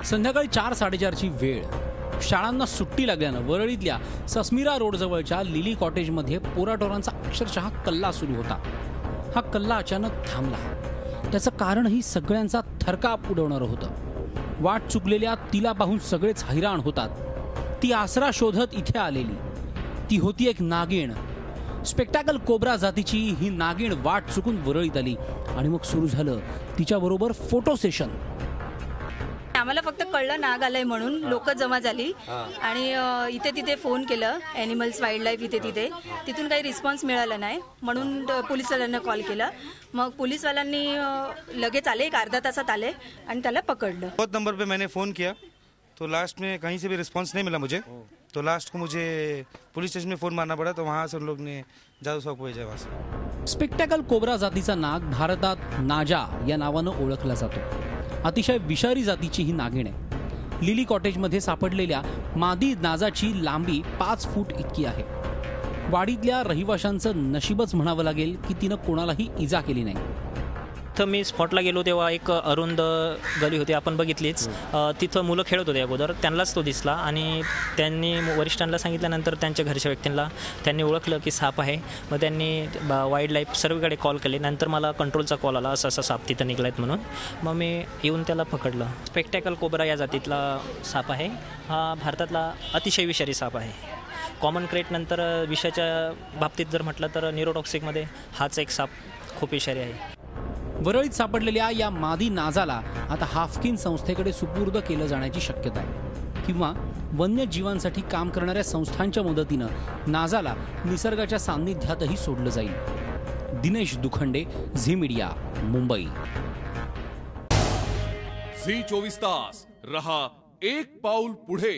संध्याकाळी 4-4:30ची वेळ. शाळांना सुट्टी लागल्यानं वरळीतल्या सस्मिरा रोडजवळच्या लिली कॉटेजमध्ये पोराटोरांचा अक्षरशः कल्ला सुरू होता. हा कल्ला अचानक थांबला. त्याचं कारणही सगळ्यांचा थरकाप उडवणारं होतं. वाट चुकलेल्या तिला पाहून सगळेच हैराण होतात. ती आसरा शोधत इथे आलेली. ती होती एक नागिण. स्पेक्टॅकल कोब्रा जातीची ही नागिण वाट चुकून वरळीत आली आणि मग सुरू झालं तिच्याबरोबर फोटो सेशन. आम्हाला फक्त कळलं नाग आलंय म्हणून लोक जमा झाली आणि इथे तिथे फोन केलं ॲनिमल्स वाईल्ड लाईफ इथे तिथे. तिथून काही रिस्पॉन्स मिळाला नाही म्हणून पोलीसवाल्यांना कॉल केला. मग पोलीसवाल्यांनी लगेच आले, एक अर्धा तासात आले आणि त्याला पकडलं. बहुत नंबर पे मैंने फ़ोन किया तो लास्ट में कहीं से भी रिस्पांस नहीं मिला मुझे. तो लास्ट को मुझे पुलिस स्टेशन में फ़ोन मारना पड़ा. तो वहाँ से उन लोग ने जादू साहब को भेजा वहाँ से. स्पेक्टॅकल कोब्रा जातीचा नाग भारतात नाजा या नावानं ओळखला जातो. अतिशय विषारी जातीची ही नागिण आहे. लिली कॉटेजमध्ये सापडलेल्या मादी नाजाची लांबी 5 फूट इतकी आहे. वाडीतल्या रहिवाशांचं नशीबच म्हणावं लागेल की तिनं कोणालाही इजा केली नाही. तर मी स्पॉटला गेलो तेव्हा एक अरुंद गली होती, आपण बघितलीच. तिथं मुलं खेळत होते अगोदर, त्यांनाच तो दिसला आणि त्यांनी वरिष्ठांना सांगितल्यानंतर त्यांच्या घरच्या व्यक्तींना त्यांनी ओळखलं की साप आहे. मग त्यांनी वाईल्ड लाईफ सर्वकडे कॉल केले. नंतर मला कंट्रोलचा कॉल आला, असा असा साप तिथं निघालायत म्हणून. मग मी येऊन त्याला पकडलं. स्पेक्टॅकल कोब्रा या जातीतला साप आहे. हा भारतातला अतिशय विषारी साप आहे. कॉमन क्रेट नंतर विषाच्या बाबतीत जर म्हटलं तर न्यूरोटॉक्सिकमध्ये हाच एक साप खूप विषारी आहे. वरळीत सापडलेल्या या मादी नाजाला आता हाफकिन संस्थेकडे सुपूर्द केलं जाण्याची शक्यता आहे किंवा वन्यजीवांसाठी काम करणाऱ्या संस्थांच्या मदतीनं नाजाला निसर्गाच्या सान्निध्यातही सोडलं जाईल. दिनेश दुखंडे, झी मीडिया, मुंबई. झी 24 तास रहा एक पाऊल पुढे.